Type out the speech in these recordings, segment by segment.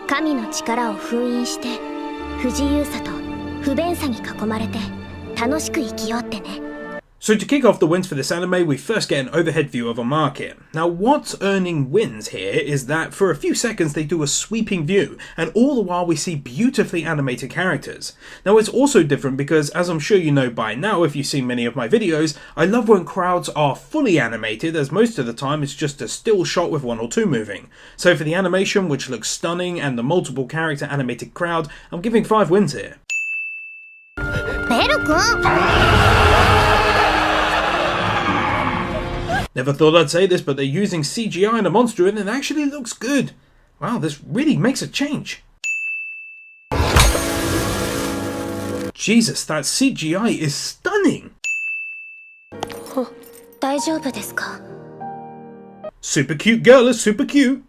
神の力を封印して不自由さと不便さに囲まれて楽しく生きようってね。So to kick off the wins for this anime, we first get an overhead view of a market. Now what's earning wins here is that for a few seconds they do a sweeping view, and all the while we see beautifully animated characters. Now it's also different because, as I'm sure you know by now if you've seen many of my videos, I love when crowds are fully animated, as most of the time it's just a still shot with one or two moving. So for the animation, which looks stunning, and the multiple character animated crowd, I'm giving 5 wins here. Never thought I'd say this, but they're using CGI in a monster and it actually looks good. Wow, this really makes a change. Jesus, that CGI is stunning. Super cute girl is super cute.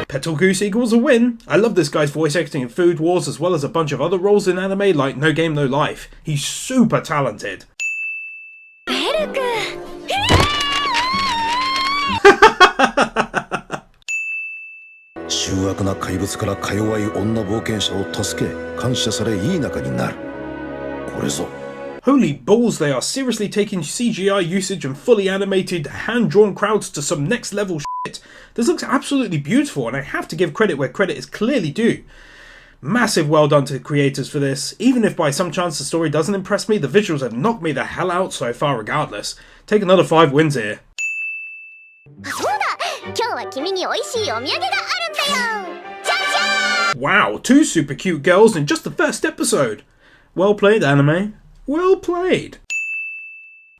Petal Goose equals a win. I love this guy's voice acting in Food Wars as well as a bunch of other roles in anime like No Game No Life. He's super talented. Holy balls, they are seriously taking CGI usage and fully animated hand-drawn crowds to some next level shit. This looks absolutely beautiful and I have to give credit where credit is clearly due. Massive well done to the creators for this. Even if by some chance the story doesn't impress me, the visuals have knocked me the hell out so far regardless. Take another 5 wins here. Wow, 2 super cute girls in just the first episode. Well played, anime. Well played.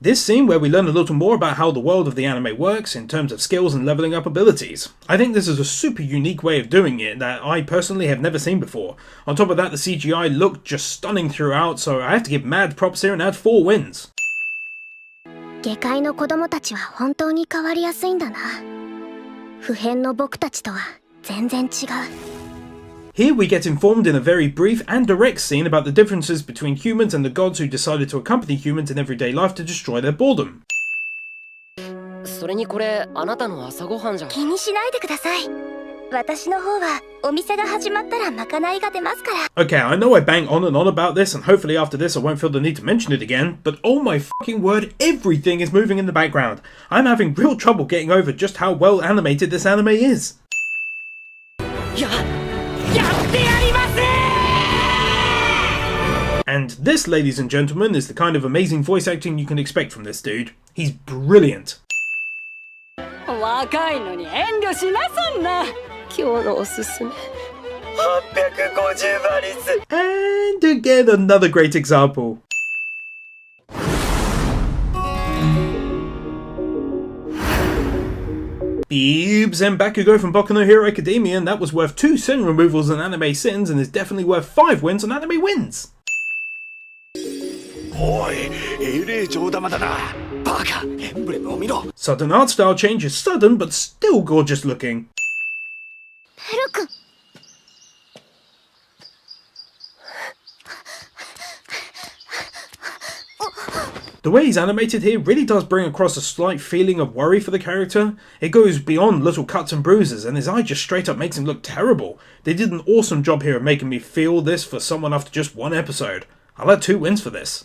This scene where we learn a little more about how the world of the anime works in terms of skills and leveling up abilities. I think this is a super unique way of doing it that I personally have never seen before. On top of that, the CGI looked just stunning throughout, so I have to give mad props here and add 4 wins. Here we get informed in a very brief and direct scene about the differences between humans and the gods who decided to accompany humans in everyday life to destroy their boredom. Okay, I know I bang on and on about this, and hopefully after this I won't feel the need to mention it again, but oh my fucking word, everything is moving in the background. I'm having real trouble getting over just how well animated this anime is. And this, ladies and gentlemen, is the kind of amazing voice acting you can expect from this dude. He's brilliant. And again, another great example. Beebs, and Bakugo from Boku no Hero Academia, and that was worth 2 sin removals and anime sins, and is definitely worth 5 wins on anime wins. Sudden art style change is sudden, but still gorgeous looking. The way he's animated here really does bring across a slight feeling of worry for the character. It goes beyond little cuts and bruises, and his eye just straight up makes him look terrible. They did an awesome job here of making me feel this for someone after just 1 episode. I'll add 2 wins for this.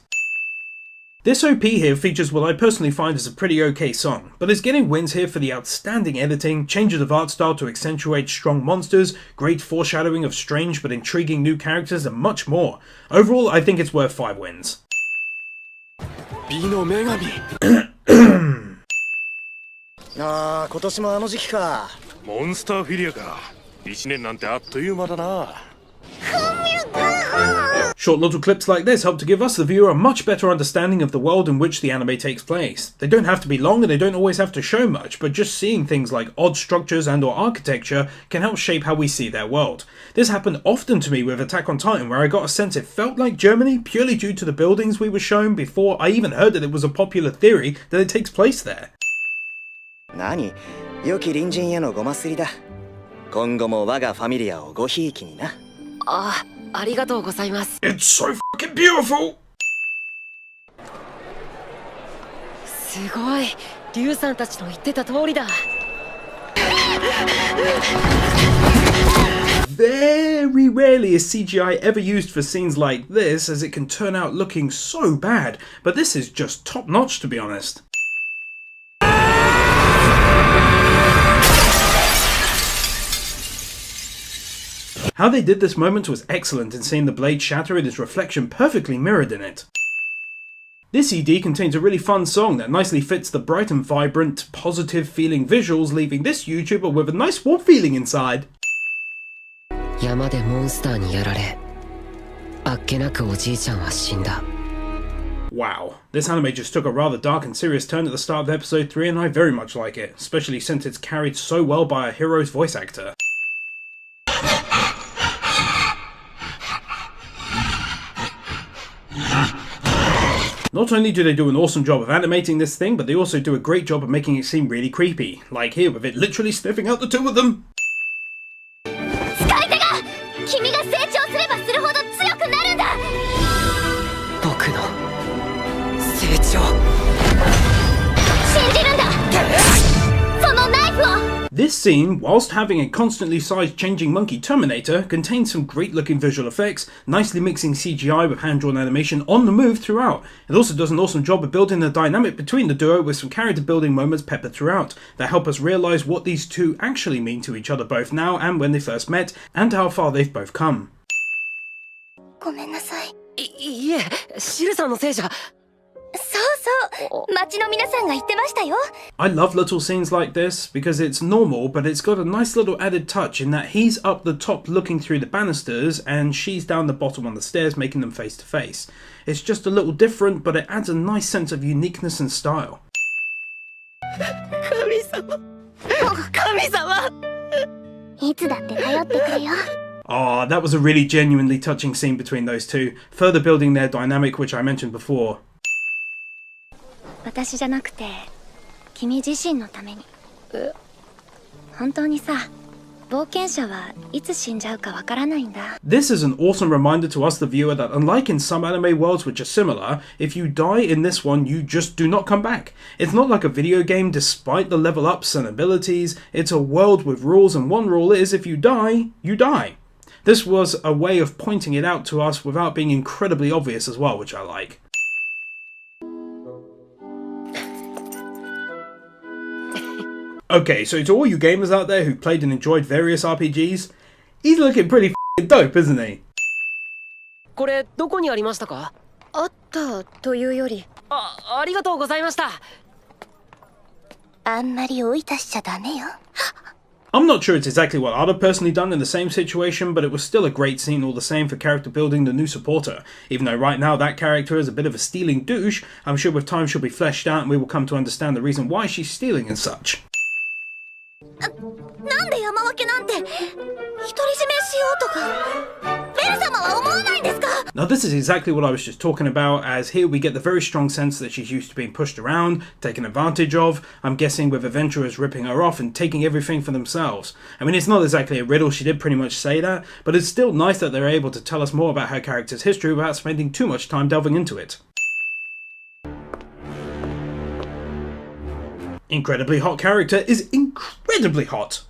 This OP here features what I personally find is a pretty okay song, but is getting wins here for the outstanding editing, changes of art style to accentuate strong monsters, great foreshadowing of strange but intriguing new characters, and much more. Overall, I think it's worth 5 wins. Short little clips like this help to give us, the viewer, a much better understanding of the world in which the anime takes place. They don't have to be long and they don't always have to show much, but just seeing things like odd structures and or architecture can help shape how we see their world. This happened often to me with Attack on Titan, where I got a sense it felt like Germany purely due to the buildings we were shown before I even heard that it was a popular theory that it takes place there. It's so fucking beautiful! Very rarely is CGI ever used for scenes like this, as it can turn out looking so bad, but this is just top notch, to be honest. How they did this moment was excellent in seeing the blade shatter and its reflection perfectly mirrored in it. This ED contains a really fun song that nicely fits the bright and vibrant, positive feeling visuals, leaving this YouTuber with a nice warm feeling inside. 山でモンスターにやられ、あっけなくおじいちゃんは死んだ。 Wow, this anime just took a rather dark and serious turn at the start of episode 3 and I very much like it, especially since it's carried so well by a hero's voice actor. Not only do they do an awesome job of animating this thing, but they also do a great job of making it seem really creepy, like here with it literally sniffing out the two of them. 君が成長すればするほど強くなるんだ。僕の成長。信じるんだ。そのナイフを。 This scene, whilst having a constantly size-changing monkey Terminator, contains some great-looking visual effects, nicely mixing CGI with hand-drawn animation on the move throughout. It also does an awesome job of building the dynamic between the duo with some character-building moments peppered throughout that help us realise what these two actually mean to each other both now and when they first met, and how far they've both come. ごめんなさい。いえ、シルさんのせいじゃ。そうそう、町の皆さんが言ってましたよ。 I love little scenes like this because it's normal, but it's got a nice little added touch in that he's up the top looking through the banisters and she's down the bottom on the stairs making them face to face. It's just a little different, but it adds a nice sense of uniqueness and style. 神様。神様。いつだって頼ってくれよ。 Ah, that was a really genuinely touching scene between those two, further building their dynamic, which I mentioned before. 私じゃなくて、君自身のために。本当にさ、冒険者はいつ死んじゃうかわからないんだ。 This is an awesome reminder to us, the viewer, that unlike in some anime worlds which are similar, if you die in this one, you just do not come back. It's not like a video game despite the level ups and abilities, it's a world with rules, and one rule is if you die, you die. This was a way of pointing it out to us without being incredibly obvious as well, which I like. Okay, so to all you gamers out there who played and enjoyed various RPGs, he's looking pretty f***ing dope, isn't he? これどこにありましたか？あったというより、ありがとうございました。あんまり追い出しちゃダメよ。 I'm not sure it's exactly what I'd have personally done in the same situation, but it was still a great scene all the same for character building the new supporter. Even though right now that character is a bit of a stealing douche, I'm sure with time she'll be fleshed out and we will come to understand the reason why she's stealing and such. なんで山分けなんて独り占めしようとかベル様は思わないんですか？ Now this is exactly what I was just talking about, as here we get the very strong sense that she's used to being pushed around, taken advantage of, I'm guessing with adventurers ripping her off and taking everything for themselves. I mean, it's not exactly a riddle, she did pretty much say that, but it's still nice that they're able to tell us more about her character's history without spending too much time delving into it. Incredibly hot character is incredibly hot.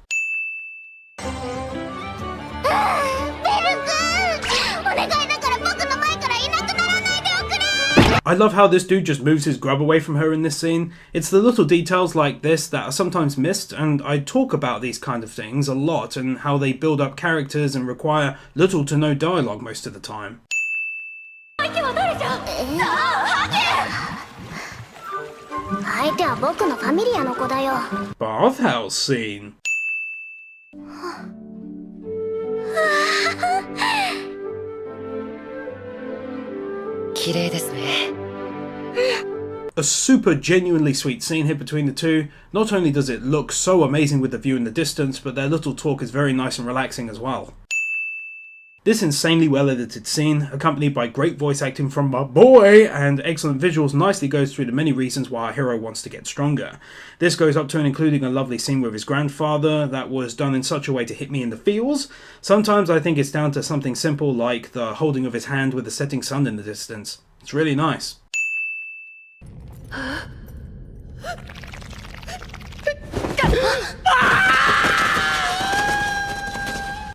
I love how this dude just moves his grub away from her in this scene. It's the little details like this that are sometimes missed, and I talk about these kind of things a lot and how they build up characters and require little to no dialogue most of the time. Bathhouse scene. 綺麗ですね。 A super genuinely sweet scene here between the two. Not only does it look so amazing with the view in the distance, but their little talk is very nice and relaxing as well. This insanely well edited scene, accompanied by great voice acting from my boy and excellent visuals, nicely goes through the many reasons why our hero wants to get stronger. This goes up to and including a lovely scene with his grandfather that was done in such a way to hit me in the feels. Sometimes I think it's down to something simple like the holding of his hand with the setting sun in the distance. It's really nice.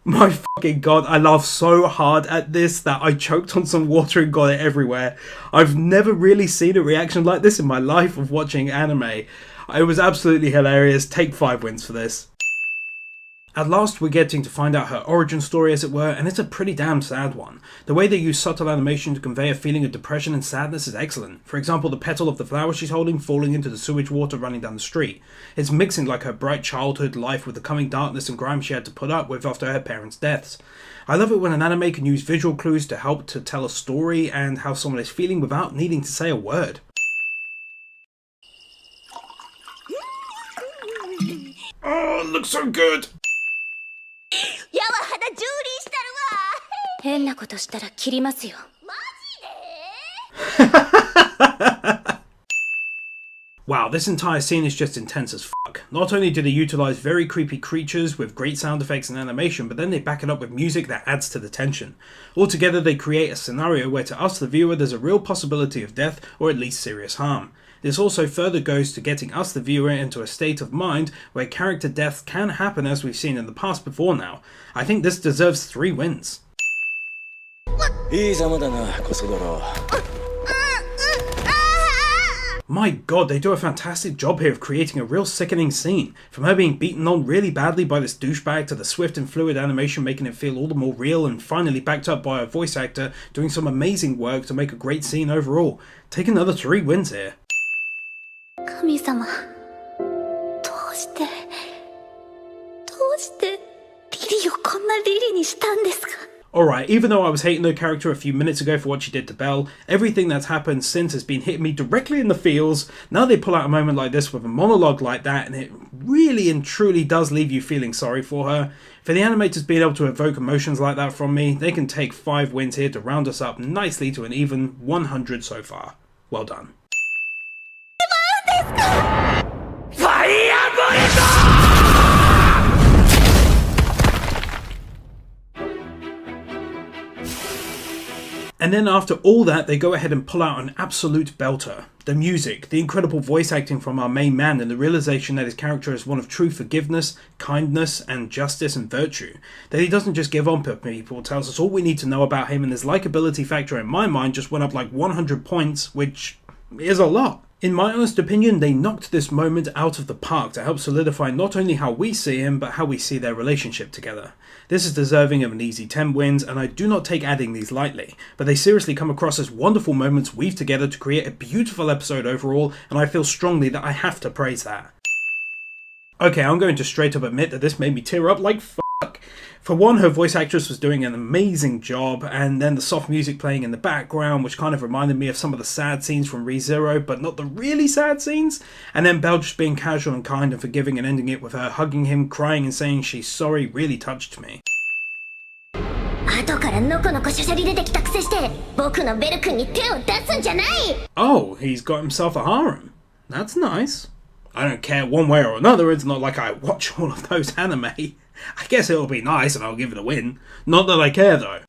My fucking god, I laughed so hard at this that I choked on some water and got it everywhere. I've never really seen a reaction like this in my life of watching anime. It was absolutely hilarious. Take 5 wins for this. At last we're getting to find out her origin story, as it were, and it's a pretty damn sad one. The way they use subtle animation to convey a feeling of depression and sadness is excellent. For example, the petal of the flower she's holding falling into the sewage water running down the street. It's mixing like her bright childhood life with the coming darkness and grime she had to put up with after her parents' deaths. I love it when an anime can use visual clues to help to tell a story and how someone is feeling without needing to say a word. Oh, it looks so good! 矢は肌蹂躙したるわ。変なことしたら切りますよ。マジで？ Wow, this entire scene is just intense as fuck. Not only do they utilise very creepy creatures with great sound effects and animation, but then they back it up with music that adds to the tension. Altogether, they create a scenario where to us the viewer there's a real possibility of death or at least serious harm. This also further goes to getting us the viewer into a state of mind where character death can happen, as we've seen in the past before now. I think this deserves 3 wins. いいざまだな、コソ泥。 My god, they do a fantastic job here of creating a real sickening scene. From her being beaten on really badly by this douchebag to the swift and fluid animation making it feel all the more real, and finally backed up by a voice actor doing some amazing work to make a great scene overall. Take another 3 wins here. 神様、どうしてリリをこんなリリにしたんですか? Alright, even though I was hating the character a few minutes ago for what she did to Belle, everything that's happened since has been hitting me directly in the feels. Now they pull out a moment like this with a monologue like that, and it really and truly does leave you feeling sorry for her. For the animators being able to evoke emotions like that from me, they can take 5 wins here to round us up nicely to an even 100 so far. Well done. And then after all that, they go ahead and pull out an absolute belter. The music, the incredible voice acting from our main man, and the realization that his character is one of true forgiveness, kindness, and justice and virtue. That he doesn't just give up on people, tells us all we need to know about him, and his likability factor in my mind just went up like 100 points, which is a lot. In my honest opinion, they knocked this moment out of the park to help solidify not only how we see him, but how we see their relationship together. This is deserving of an easy 10 wins, and I do not take adding these lightly, but they seriously come across as wonderful moments weaved together to create a beautiful episode overall, and I feel strongly that I have to praise that. Okay, I'm going to straight up admit that this made me tear up like fuck. For one, her voice actress was doing an amazing job, and then the soft music playing in the background, which kind of reminded me of some of the sad scenes from ReZero, but not the really sad scenes. And then Belle just being casual and kind and forgiving, and ending it with her hugging him, crying and saying she's sorry really touched me. 後からのこのこしゃしゃり出てきたくせして僕のベル君に手を出すんじゃない。 Oh, he's got himself a harem. That's nice. I don't care one way or another, it's not like I watch all of those anime. I guess it'll be nice and I'll give it a win. Not that I care though.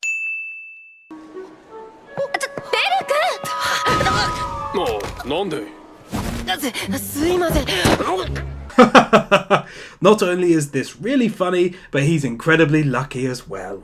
なんで？すいません。 Not only is this really funny, but he's incredibly lucky as well.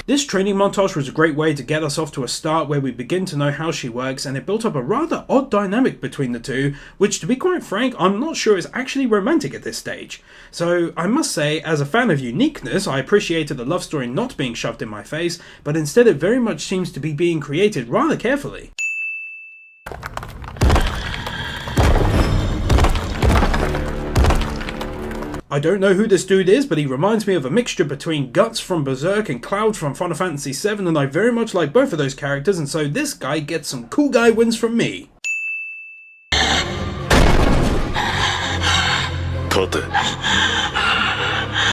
This training montage was a great way to get us off to a start where we begin to know how she works, and it built up a rather odd dynamic between the two, which, to be quite frank, I'm not sure is actually romantic at this stage. So I must say, as a fan of uniqueness, I appreciated the love story not being shoved in my face, but instead it very much seems to be being created rather carefully. I don't know who this dude is, but he reminds me of a mixture between Guts from Berserk and Cloud from Final Fantasy VII, and I very much like both of those characters, and so this guy gets some cool guy wins from me.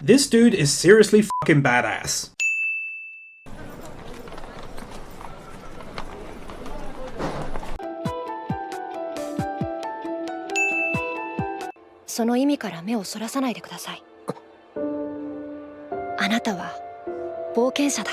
This dude is seriously fucking badass. その意味から目をそらさないでください。あなたは冒険者だ。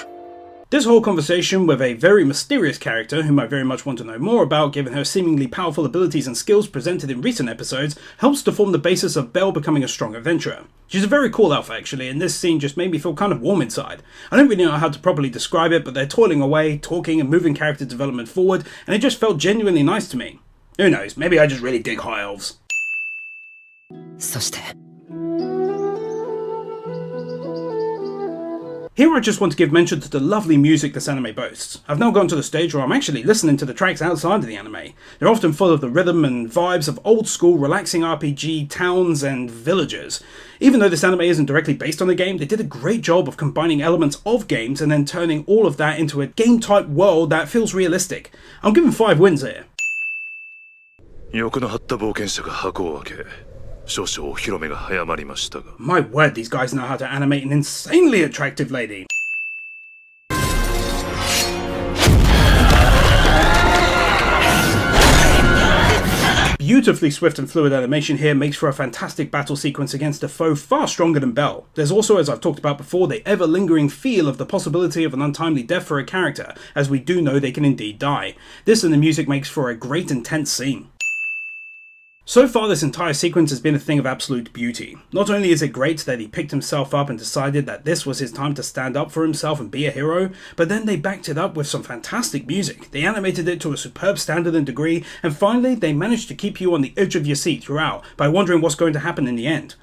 This whole conversation with a very mysterious character, whom I very much want to know more about given her seemingly powerful abilities and skills presented in recent episodes, helps to form the basis of Belle becoming a strong adventurer. She's a very cool elf actually, and this scene just made me feel kind of warm inside. I don't really know how to properly describe it, but they're toiling away, talking and moving character development forward, and it just felt genuinely nice to me. Who knows, maybe I just really dig high elves. そして Here I just want to give mention to the lovely music this anime boasts. I've now gone to the stage where I'm actually listening to the tracks outside of the anime. They're often full of the rhythm and vibes of old school relaxing RPG towns and villages. Even though this anime isn't directly based on the game, they did a great job of combining elements of games and then turning all of that into a game type world that feels realistic. I'm giving 5 wins here. 欲の張った冒険者が箱を開け、少々お披露目が早まりましたが。 My word, these guys know how to animate an insanely attractive lady. Beautifully swift and fluid animation here makes for a fantastic battle sequence against a foe far stronger than Belle. There's also, as I've talked about before, the ever-lingering feel of the possibility of an untimely death for a character, as we do know they can indeed die. This and the music makes for a great intense scene. So far this entire sequence has been a thing of absolute beauty. Not only is it great that he picked himself up and decided that this was his time to stand up for himself and be a hero, but then they backed it up with some fantastic music. They animated it to a superb standard and degree, and finally they managed to keep you on the edge of your seat throughout by wondering what's going to happen in the end.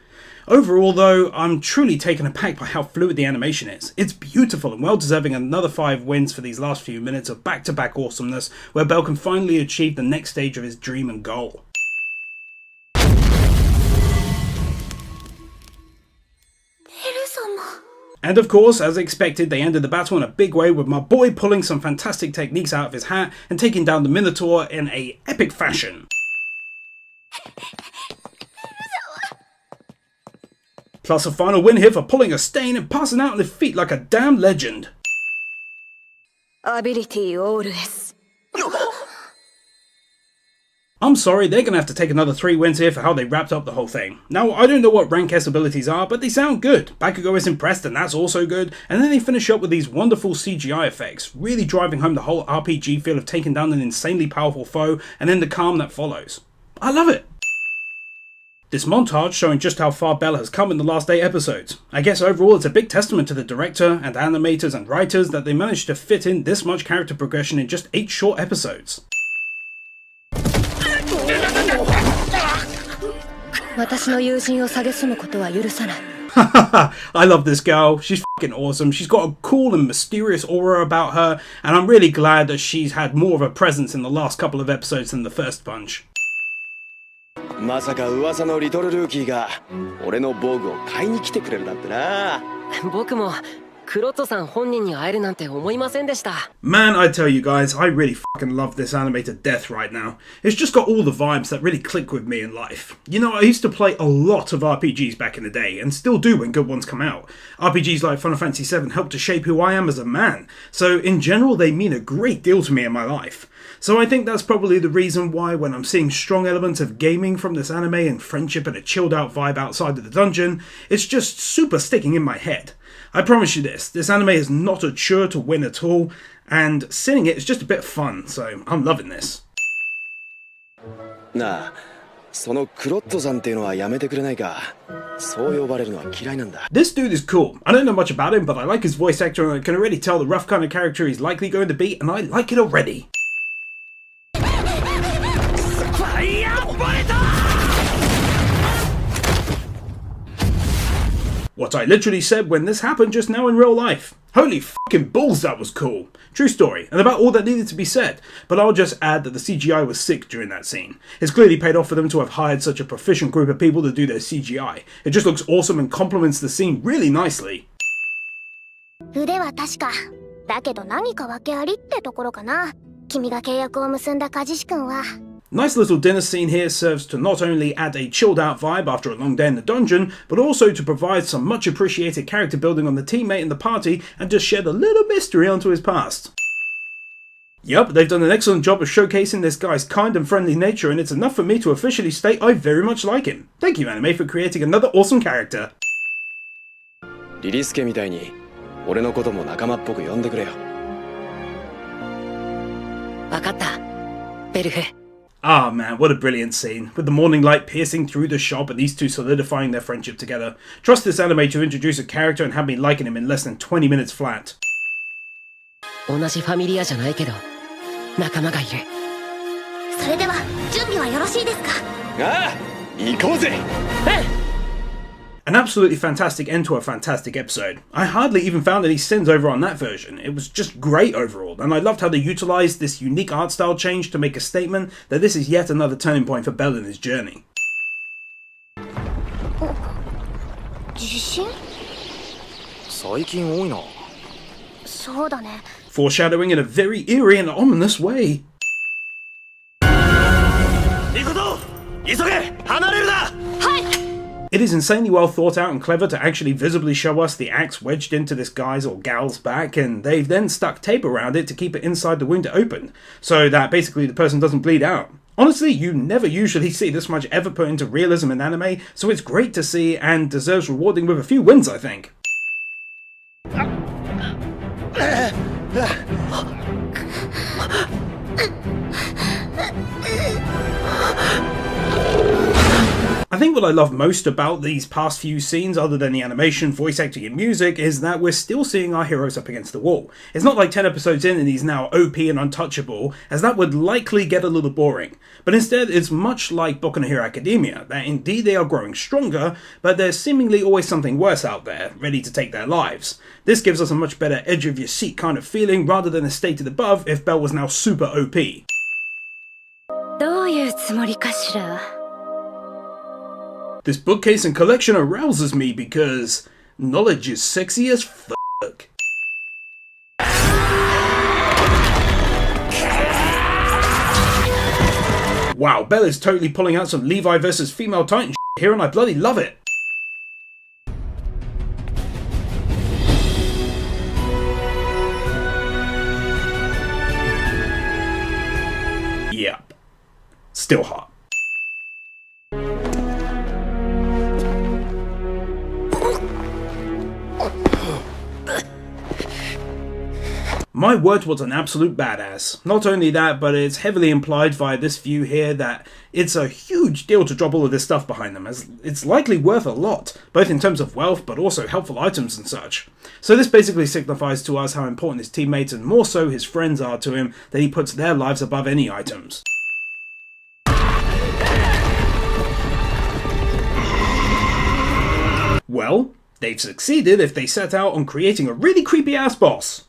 Overall though, I'm truly taken aback by how fluid the animation is. It's beautiful and well deserving another 5 wins for these last few minutes of back-to-back awesomeness where Belle can finally achieve the next stage of his dream and goal. And of course, as expected, they ended the battle in a big way with my boy pulling some fantastic techniques out of his hat and taking down the Minotaur in a epic fashion. Plus a final win here for pulling a stain and passing out on his feet like a damn legend. Ability always. I'm sorry, they're going to have to take another 3 wins here for how they wrapped up the whole thing. Now, I don't know what rank S abilities are, but they sound good. Bakugo is impressed and that's also good, and then they finish up with these wonderful CGI effects, really driving home the whole RPG feel of taking down an insanely powerful foe, and then the calm that follows. I love it! This montage showing just how far Belle has come in the last 8 episodes. I guess overall it's a big testament to the director and animators and writers that they managed to fit in this much character progression in just 8 short episodes. 私の友人を蔑むことは許さない。 I love this girl. She's fucking awesome. She's got a cool and mysterious aura about her, and I'm really glad that she's had more of a presence in the last couple of episodes than the first bunch. まさか噂のリトルルーキーが俺の防具を買いに来てくれるなんてな。僕もクロットさん本人に会えるなんて思いませんでした。 Man, I tell you guys, I really fucking love this anime to death right now. It's just got all the vibes that really click with me in life. You know, I used to play a lot of RPGs back in the day, and still do when good ones come out. RPGs like Final Fantasy VII helped to shape who I am as a man, so in general they mean a great deal to me in my life. So I think that's probably the reason why when I'm seeing strong elements of gaming from this anime and friendship and a chilled out vibe outside of the dungeon, it's just super sticking in my head. I promise you this anime is not a chore to win at all, and seeing it is just a bit fun, so I'm loving this. なあ、そのクロットさんっていうのはやめてくれないか。そう呼ばれるのは嫌いなんだ。 This dude is cool. I don't know much about him, but I like his voice actor and I can already tell the rough kind of character he's likely going to be, and I like it already. What I literally said when this happened just now in real life. Holy fucking balls, that was cool. True story, and about all that needed to be said, but I'll just add that the CGI was sick during that scene. It's clearly paid off for them to have hired such a proficient group of people to do their CGI. It just looks awesome and complements the scene really nicely. 腕は確か。だけど何か訳ありってところかな。君が契約を結んだ梶志君は。 Nice little dinner scene here serves to not only add a chilled out vibe after a long day in the dungeon, but also to provide some much appreciated character building on the teammate in the party and just shed a little mystery onto his past. Yup, they've done an excellent job of showcasing this guy's kind and friendly nature, and it's enough for me to officially state I very much like him. Thank you anime for creating another awesome character. リリスケみたいに俺のことも仲間っぽく呼んでくれよ。わかった。ベルフ。 Ah man, what a brilliant scene, with the morning light piercing through the shop and these two solidifying their friendship together. Trust this anime to introduce a character and have me liking him in less than 20 minutes flat. 同じファミリアじゃないけど仲間がいる。それでは準備はよろしいですか？ああ、行こうぜ。 An absolutely fantastic end to a fantastic episode. I hardly even found any sins over on that version. It was just great overall, and I loved how they utilised this unique art style change to make a statement that this is yet another turning point for Bell in his journey. 地震？最近多いな。そうだね。 Foreshadowing in a very eerie and ominous way. 行くぞ！急げ！離れるな！はい。 It is insanely well thought out and clever to actually visibly show us the axe wedged into this guy's or gal's back, and they've then stuck tape around it to keep it inside the wound open, so that basically the person doesn't bleed out. Honestly, you never usually see this much ever put into realism in anime, so it's great to see and deserves rewarding with a few wins, I think. I think what I love most about these past few scenes, other than the animation, voice acting and music, is that we're still seeing our heroes up against the wall. It's not like 10 episodes in and he's now OP and untouchable, as that would likely get a little boring. But instead, it's much like Boku no Hero Academia, that indeed they are growing stronger, but there's seemingly always something worse out there, ready to take their lives. This gives us a much better edge of your seat kind of feeling, rather than as stated above if Bell was now super OP. どういうつもりかしら。 This bookcase and collection arouses me because knowledge is sexy as fuck. Wow, Bell is totally pulling out some Levi versus female Titan shit here, and I bloody love it. Yep. Still hot. My word was an absolute badass. Not only that, but it's heavily implied via this view here that it's a huge deal to drop all of this stuff behind them, as it's likely worth a lot, both in terms of wealth but also helpful items and such. So this basically signifies to us how important his teammates and more so his friends are to him, that he puts their lives above any items. Well, they've succeeded if they set out on creating a really creepy ass boss.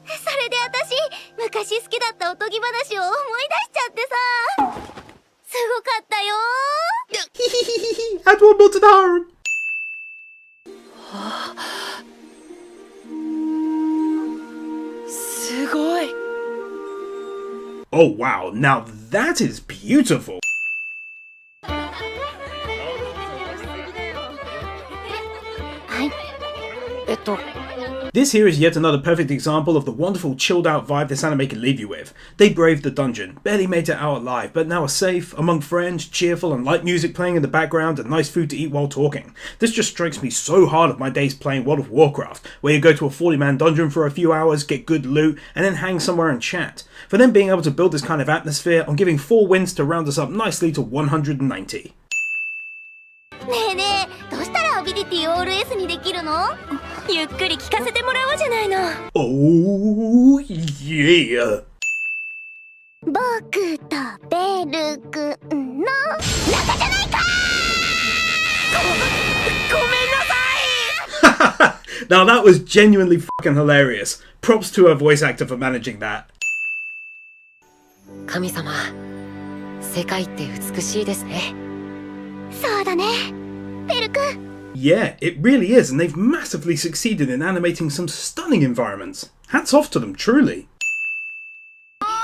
それで私昔好きだったおとぎ話を思い出しちゃってさ、すごかったよ。 Add one more to the harem. Oh wow, now that is beautiful. This here is yet another perfect example of the wonderful chilled out vibe this anime can leave you with. They braved the dungeon, barely made it out alive, but now are safe, among friends, cheerful and light music playing in the background and nice food to eat while talking. This just strikes me so hard of my days playing World of Warcraft, where you go to a 40-man dungeon for a few hours, get good loot, and then hang somewhere and chat. For them being able to build this kind of atmosphere, I'm giving 4 wins to round us up nicely to 190. ねえねえ、どうしたらアビリティをオール S にできるの？ゆっくり聞かせてもらおうじゃないの。 Oh yeah! 僕とベル君の仲じゃないか！ごめんなさい！ Now that was genuinely fucking hilarious. Props to her voice actor for managing that. 神様、世界って美しいですね。そうだね、ベル君。 Yeah, it really is, and they've massively succeeded in animating some stunning environments. Hats off to them, truly.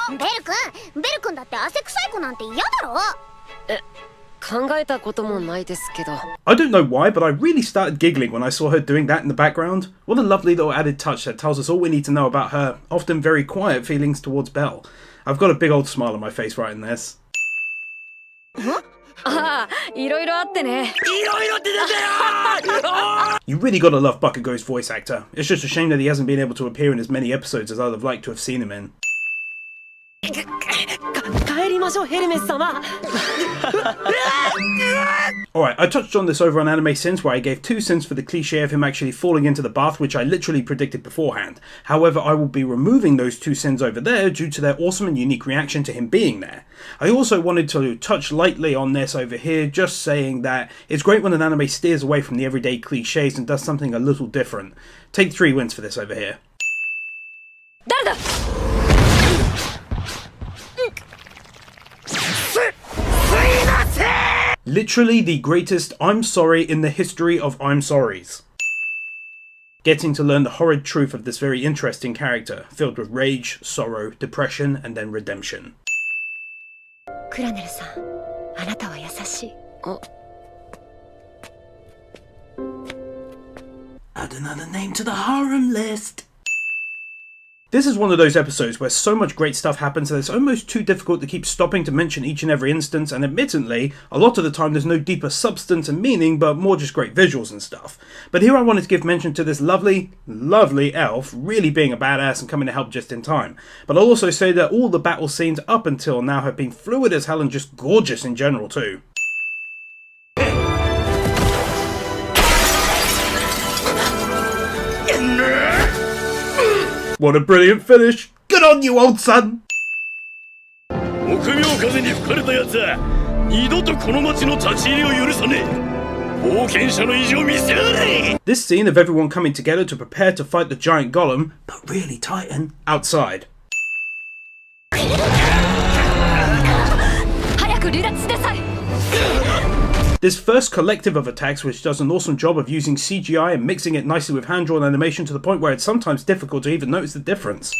ベル君だって汗臭い子なんて嫌だろ？考えたこともないですけど。 I don't know why, but I really started giggling when I saw her doing that in the background. What a lovely little added touch that tells us all we need to know about her often very quiet feelings towards Belle. I've got a big old smile on my face writing this. ああ、いろいろあってね。 You really gotta love Bakugo's voice actor. It's just a shame that he hasn't been able to appear in as many episodes as I'd have liked to have seen him in. 帰りましょうヘルメス様 Alright, I touched on this over on Anime Sins where I gave 2 cents for the cliche of him actually falling into the bath, which I literally predicted beforehand. However, I will be removing those 2 cents over there due to their awesome and unique reaction to him being there. I also wanted to touch lightly on this over here, just saying that it's great when an anime steers away from the everyday cliches and does something a little different. Take 3 wins for this over here. Literally the greatest I'm sorry in the history of I'm sorries. Getting to learn the horrid truth of this very interesting character, filled with rage, sorrow, depression, and then redemption. クラネルさん、あなたは優しい。 Add another name to the harem list. This is one of those episodes where so much great stuff happens that it's almost too difficult to keep stopping to mention each and every instance, and admittedly, a lot of the time there's no deeper substance and meaning, but more just great visuals and stuff. But here I wanted to give mention to this lovely, lovely elf really being a badass and coming to help just in time. But I'll also say that all the battle scenes up until now have been fluid as hell and just gorgeous in general too. What a brilliant finish! Good on you, old son! This scene of everyone coming together to prepare to fight the giant golem, but really Titan, outside. This first collective of attacks, which does an awesome job of using CGI and mixing it nicely with hand-drawn animation to the point where it's sometimes difficult to even notice the difference.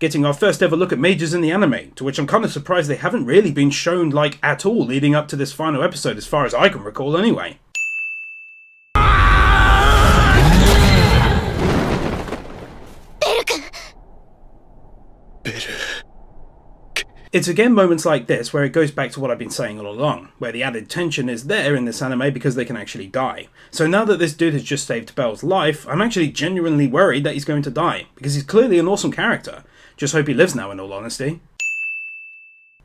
Getting our first ever look at mages in the anime, to which I'm kind of surprised they haven't really been shown like at all leading up to this final episode as far as I can recall anyway. It's again moments like this where it goes back to what I've been saying all along, where the added tension is there in this anime because they can actually die. So now that this dude has just saved Belle's life, I'm actually genuinely worried that he's going to die, because he's clearly an awesome character. Just hope he lives now, in all honesty.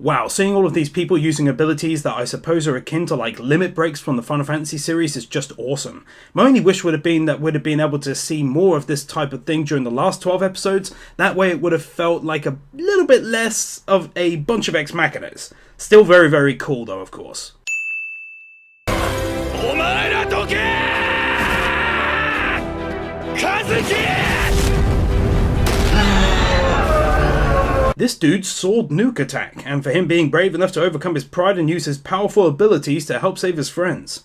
Wow, seeing all of these people using abilities that I suppose are akin to like limit breaks from the Final Fantasy series is just awesome. My only wish would have been that we'd have been able to see more of this type of thing during the last 12 episodes. That way it would have felt like a little bit less of a bunch of ex machinas. Still very, very cool though, of course. This dude's sword nuke attack, and for him being brave enough to overcome his pride and use his powerful abilities to help save his friends.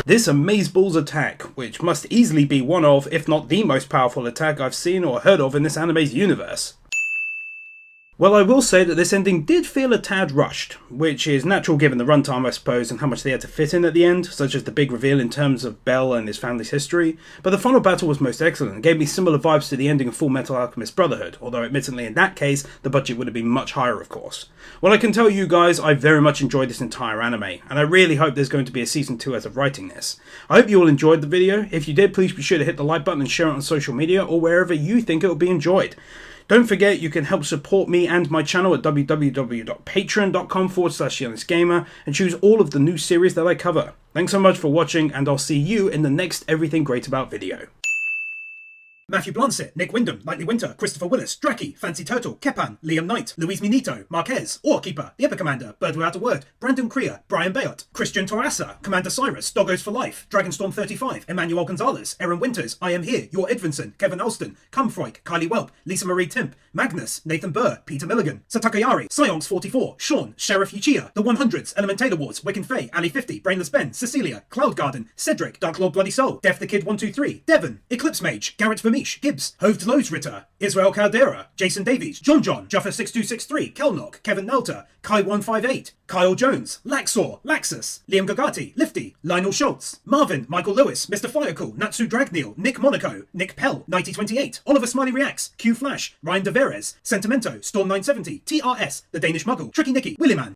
This amazeballs attack, which must easily be one of, if not the most powerful attack I've seen or heard of in this anime's universe. Well, I will say that this ending did feel a tad rushed, which is natural given the runtime I suppose and how much they had to fit in at the end, such as the big reveal in terms of Belle and his family's history, but the final battle was most excellent and gave me similar vibes to the ending of Full Metal Alchemist Brotherhood, although admittedly in that case the budget would have been much higher of course. Well, I can tell you guys I very much enjoyed this entire anime, and I really hope there's going to be a season 2 as of writing this. I hope you all enjoyed the video. If you did, please be sure to hit the like button and share it on social media or wherever you think it will be enjoyed. Don't forget you can help support me and my channel at www.patreon.com/YoungestGamer and choose all of the new series that I cover. Thanks so much for watching, and I'll see you in the next Everything Great About video. Matthew Blancet, Nick Wyndham, Lightly Winter, Christopher Willis, Draki, Fancy Turtle, Kepan, Liam Knight, Luis Minito, Marquez, Keeper, The Epic Commander, Bird Without a Word, Brandon Crea, Brian Bayot, Christian Torassa, Commander Cyrus, Doggos for Life, Dragonstorm 35, Emmanuel Gonzalez, Aaron Winters, I Am Here, Your Edvinson, Kevin Alston, Cumfroik, Kylie Welp, Lisa Marie Timp, Magnus, Nathan Burr, Peter Milligan, Satakayari, Sionx 44, Sean, Sheriff Yuchiya, The 100s, Elemental Awards, Wiccan Faye, Ali 50, Brainless Ben, Cecilia, Cloud Garden, Cedric, Dark Lord Bloody Soul, Def the Kid 123, Devon, Eclipse Mage, Garrett Vermeesh, Gibbs, Hoved Lowe's Ritter, Israel Caldera, Jason Davies, John, Juffer 6263, Kelnock, Kevin Nelter, Kai 158, Kyle Jones, Laxor, Laxus, Liam Gagati, Lifty, Lionel Schultz, Marvin, Michael Lewis, Mr. Firecool, Natsu Dragneel, Nick Monaco, Nick Pell, 9028, Oliver Smiley Reacts, Q Flash, Ryan DeVeres, Sentimento, Storm 970, TRS, The Danish Muggle, Tricky Nicky, Willyman,